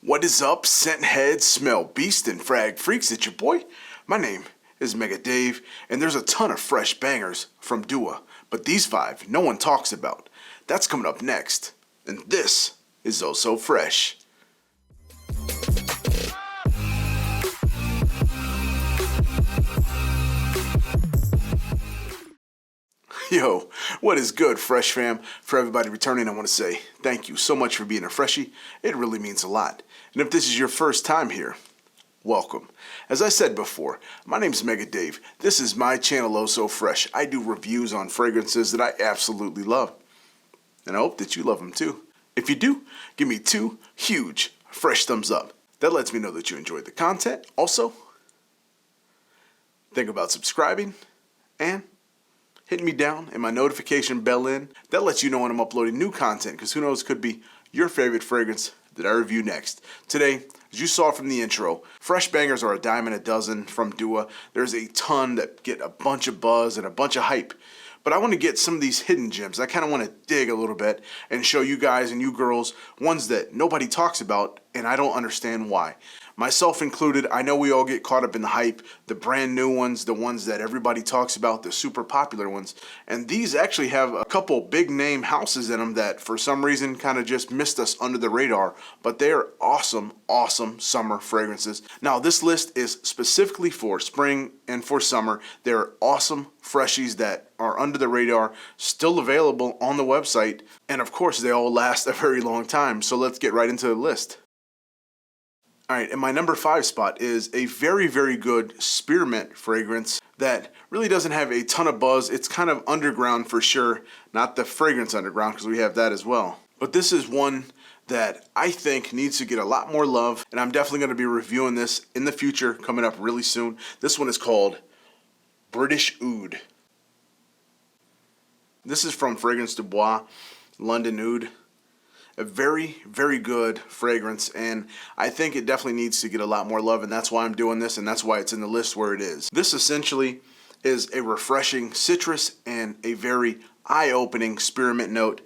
What is up, scent heads, smell beast, and frag freaks? It's your boy. My name is Mega Dave, and there's a ton of fresh bangers from Dua, but these 5 no one talks about. That's coming up next, and this is Eau So Fraiche. Yo, what is good, Fresh fam? For everybody returning, I want to say thank you so much for being a freshie. It really means a lot. And if this is your first time here, welcome. As I said before, my name's Mega Dave. This is my channel, Eau So Fraiche. I do reviews on fragrances that I absolutely love. And I hope that you love them too. If you do, give me 2 huge fresh thumbs up. That lets me know that you enjoyed the content. Also, think about subscribing and hitting me down and my notification bell in. That lets you know when I'm uploading new content, because who knows, could be your favorite fragrance that I review next. Today, as you saw from the intro, fresh bangers are a dime a dozen from Dua. There's a ton that get a bunch of buzz and a bunch of hype. But I want to get some of these hidden gems. I kind of want to dig a little bit and show you guys and you girls ones that nobody talks about, and I don't understand why. Myself included, I know we all get caught up in the hype, the brand new ones, the ones that everybody talks about, the super popular ones. And these actually have a couple big name houses in them that for some reason kind of just missed us under the radar. But they are awesome, awesome summer fragrances. Now this list is specifically for spring and for summer. They're awesome freshies that are under the radar, still available on the website. And of course they all last a very long time. So let's get right into the list. Alright, and my number 5 spot is a very, very good spearmint fragrance that really doesn't have a ton of buzz. It's kind of underground for sure, not the fragrance underground, because we have that as well. But this is one that I think needs to get a lot more love, and I'm definitely going to be reviewing this in the future, coming up really soon. This one is called British Oud. This is from Fragrance du Bois, London Oud. A very, very good fragrance, and I think it definitely needs to get a lot more love, and that's why I'm doing this, and that's why it's in the list where it is. This essentially is a refreshing citrus and a very eye-opening spearmint note.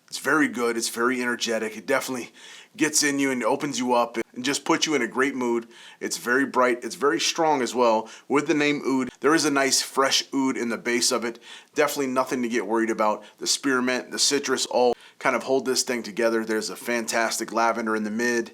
It's very good. It's very energetic. It definitely gets in you and opens you up and just puts you in a great mood. It's very bright. It's very strong as well. With the name Oud, there is a nice fresh oud in the base of it. Definitely nothing to get worried about. The spearmint, the citrus, all kind of hold this thing together. There's a fantastic lavender in the mid.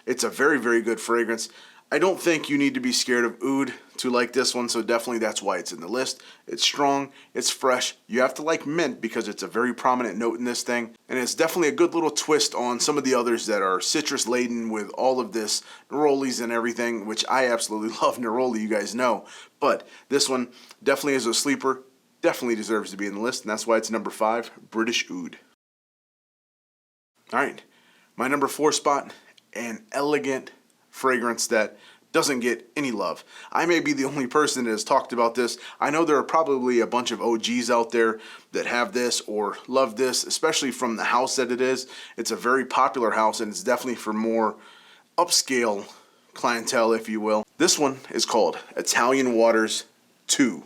It's a very, very good fragrance. I don't think you need to be scared of oud to like this one, so definitely that's why it's in the list. It's strong, it's fresh. You have to like mint because it's a very prominent note in this thing, and it's definitely a good little twist on some of the others that are citrus laden with all of this nerolies and everything, which I absolutely love neroli, you guys know. But this one definitely is a sleeper, definitely deserves to be in the list, and that's why it's number 5, British Oud. Alright, my number 4 spot, an elegant fragrance that doesn't get any love. I may be the only person that has talked about this. I know there are probably a bunch of OGs out there that have this or love this, especially from the house that it is. It's a very popular house, and it's definitely for more upscale clientele, if you will. This one is called Italian Waters 2.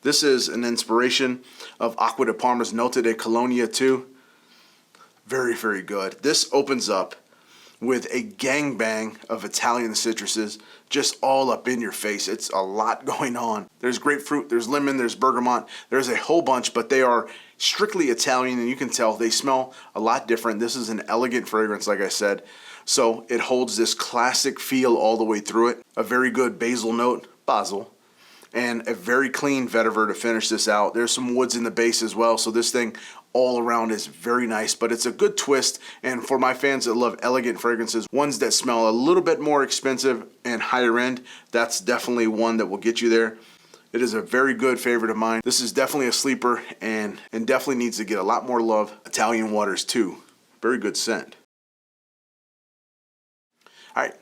This is an inspiration of Acqua di Parma's Nota di Cologne 2. Very, very good. This opens up with a gangbang of Italian citruses just all up in your face. It's a lot going on. There's grapefruit, there's lemon, there's bergamot, there's a whole bunch, but they are strictly Italian, and you can tell they smell a lot different. This is an elegant fragrance, like I said. So it holds this classic feel all the way through it. A very good basil note, basil, and a very clean vetiver to finish this out. There's some woods in the base as well, so this thing all around is very nice, but it's a good twist. And for my fans that love elegant fragrances, ones that smell a little bit more expensive and higher end, that's definitely one that will get you there. It is a very good favorite of mine. This is definitely a sleeper and definitely needs to get a lot more love. Italian Waters 2. Very good scent. Alright,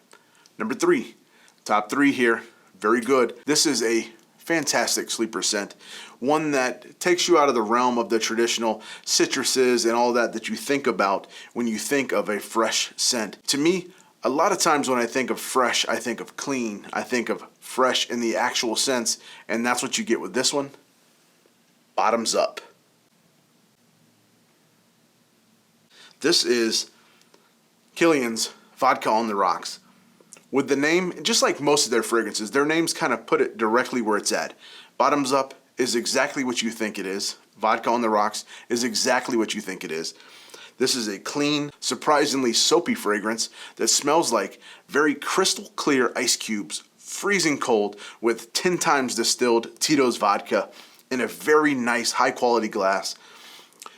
number 3. Top 3 here. Very good. This is a fantastic sleeper scent. One that takes you out of the realm of the traditional citruses and all that you think about when you think of a fresh scent. To me, a lot of times when I think of fresh, I think of clean. I think of fresh in the actual sense, and that's what you get with this one. Bottoms up. This is Kilian's Vodka on the Rocks. With the name, just like most of their fragrances, their names kind of put it directly where it's at. Bottoms up is exactly what you think it is. Vodka on the Rocks is exactly what you think it is. This is a clean, surprisingly soapy fragrance that smells like very crystal clear ice cubes, freezing cold, with 10 times distilled Tito's vodka in a very nice, high quality glass.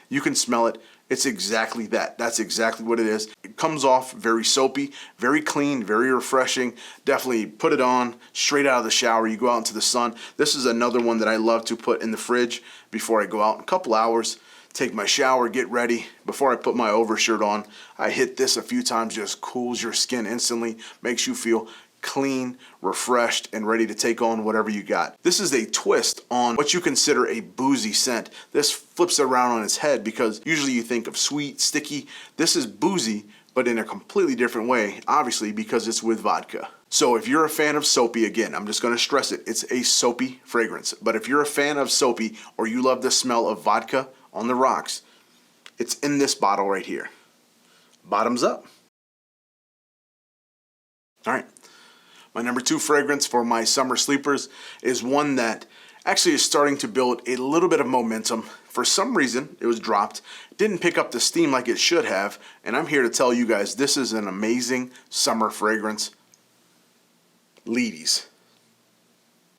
You can smell it. It's exactly that. That's exactly what it is. It comes off very soapy, very clean, very refreshing. Definitely put it on straight out of the shower. You go out into the sun. This is another one that I love to put in the fridge before I go out in a couple hours. Take my shower, get ready. Before I put my overshirt on, I hit this a few times. Just cools your skin instantly. Makes you feel clean, refreshed, and ready to take on whatever you got. This is a twist on what you consider a boozy scent. This flips it around on its head because usually you think of sweet, sticky. This is boozy, but in a completely different way, obviously because it's with vodka. So if you're a fan of soapy, again, I'm just going to stress it, it's a soapy fragrance. But if you're a fan of soapy or you love the smell of vodka on the rocks, it's in this bottle right here. Bottoms up. All right. My number 2 fragrance for my summer sleepers is one that actually is starting to build a little bit of momentum. For some reason, it was dropped, didn't pick up the steam like it should have, and I'm here to tell you guys this is an amazing summer fragrance. Leedys.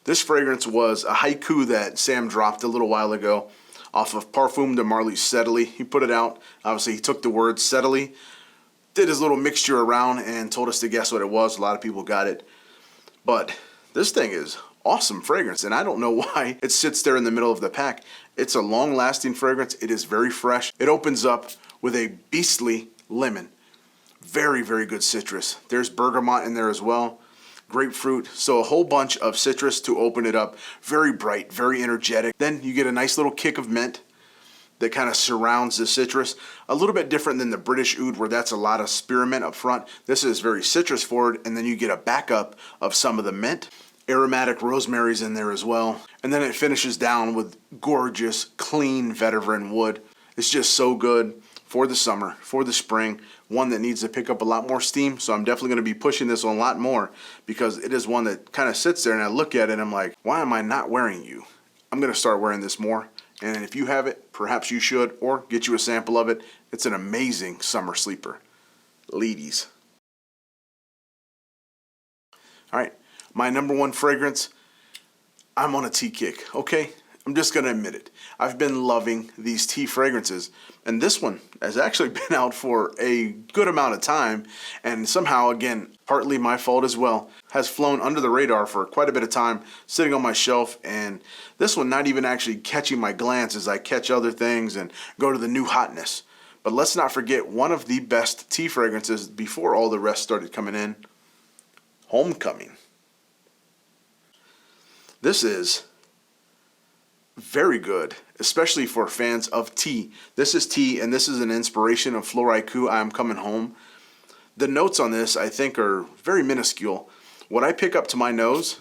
This fragrance was a haiku that Sam dropped a little while ago off of Parfum de Marly Steadily. He put it out. Obviously, he took the word steadily, did his little mixture around, and told us to guess what it was. A lot of people got it. But this thing is awesome fragrance, and I don't know why it sits there in the middle of the pack. It's a long-lasting fragrance. It is very fresh. It opens up with a beastly lemon. Very, very good citrus. There's bergamot in there as well. Grapefruit. So a whole bunch of citrus to open it up. Very bright, very energetic. Then you get a nice little kick of mint that kind of surrounds the citrus. A little bit different than the British Oud, where that's a lot of spearmint up front. This is very citrus forward, and then you get a backup of some of the mint. Aromatic rosemary's in there as well. And then it finishes down with gorgeous, clean vetiver wood. It's just so good for the summer, for the spring. One that needs to pick up a lot more steam, so I'm definitely going to be pushing this on a lot more because it is one that kind of sits there and I look at it and I'm like, why am I not wearing you? I'm going to start wearing this more. And if you have it, perhaps you should, or get you a sample of it. It's an amazing summer sleeper. Leedys. All right, my number 1 fragrance, I'm on a tea kick, okay? I'm just going to admit it. I've been loving these tea fragrances, and this one has actually been out for a good amount of time, and somehow, again, partly my fault as well, has flown under the radar for quite a bit of time, sitting on my shelf, and this one not even actually catching my glance as I catch other things and go to the new hotness. But let's not forget one of the best tea fragrances before all the rest started coming in, Homecoming. This is very good, especially for fans of tea. This is tea, and this is an inspiration of Floricu, I'm Coming Home. The notes on this, I think, are very minuscule. What I pick up to my nose,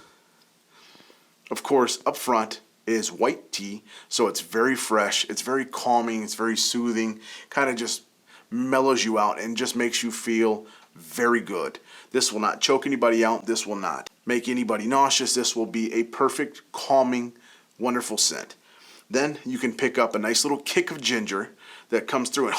of course, up front is white tea, so it's very fresh, it's very calming, it's very soothing, kind of just mellows you out and just makes you feel very good. This will not choke anybody out. This will not make anybody nauseous. This will be a perfect, calming, wonderful scent. Then you can pick up a nice little kick of ginger that comes through and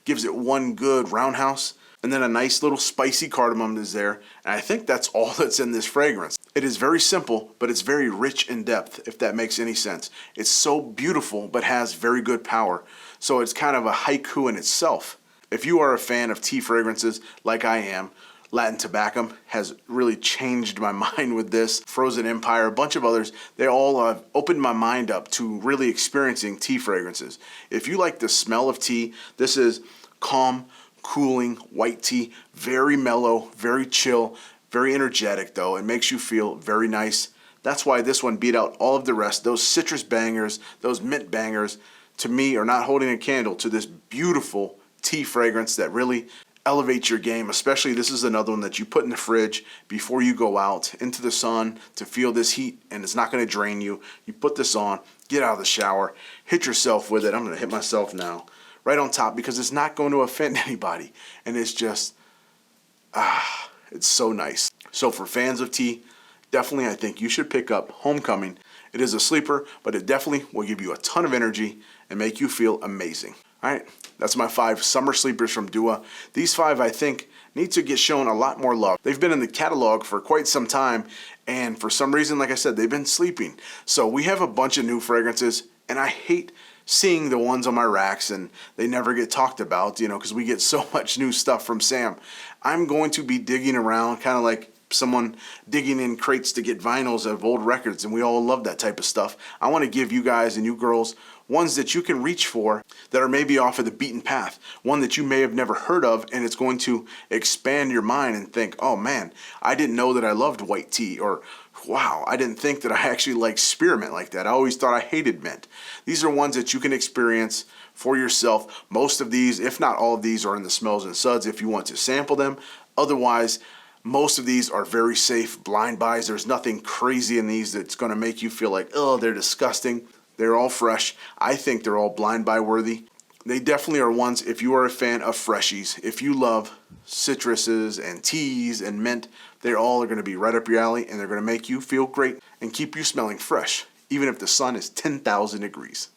gives it one good roundhouse. And then a nice little spicy cardamom is there. And I think that's all that's in this fragrance. It is very simple, but it's very rich in depth, if that makes any sense. It's so beautiful, but has very good power. So it's kind of a haiku in itself. If you are a fan of tea fragrances like I am, Latin Tobacco has really changed my mind with this. Frozen Empire, a bunch of others, they all have opened my mind up to really experiencing tea fragrances. If you like the smell of tea, this is calm, cooling white tea, very mellow, very chill, very energetic though. It makes you feel very nice. That's why this one beat out all of the rest. Those citrus bangers, those mint bangers, to me are not holding a candle to this beautiful tea fragrance that really elevates your game. Especially this is another one that you put in the fridge before you go out into the sun to feel this heat, and it's not going to drain you. You put this on, get out of the shower, hit yourself with it. I'm going to hit myself now right on top because it's not going to offend anybody. And it's just, it's so nice. So for fans of tea, definitely I think you should pick up Homecoming. It is a sleeper, but it definitely will give you a ton of energy and make you feel amazing. All right, that's my 5 summer sleepers from Dua. These 5, I think, need to get shown a lot more love. They've been in the catalog for quite some time, and for some reason, like I said, they've been sleeping. So we have a bunch of new fragrances, and I hate seeing the ones on my racks and they never get talked about, you know, because we get so much new stuff from Sam. I'm going to be digging around, kind of like someone digging in crates to get vinyls of old records, and we all love that type of stuff. I want to give you guys and you girls ones that you can reach for that are maybe off of the beaten path, one that you may have never heard of, and it's going to expand your mind and think, oh man, I didn't know that I loved white tea, or wow, I didn't think that I actually liked spearmint like that. I always thought I hated mint. These are ones that you can experience for yourself. Most of these, if not all of these, are in the Smells and Suds if you want to sample them. Otherwise, most of these are very safe blind buys. There's nothing crazy in these that's going to make you feel like, oh, they're disgusting. They're all fresh. I think they're all blind buy worthy. They definitely are ones if you are a fan of freshies. If you love citruses and teas and mint, they all are going to be right up your alley, and they're going to make you feel great and keep you smelling fresh, even if the sun is 10,000 degrees.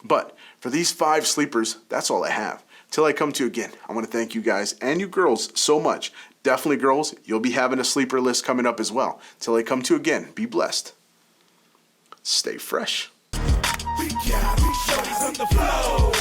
But for these 5 sleepers, that's all I have. Till I come to you again, I want to thank you guys and you girls so much. Definitely girls, you'll be having a sleeper list coming up as well. Till I come to you again, be blessed. Stay fresh. We got shorties on the floor.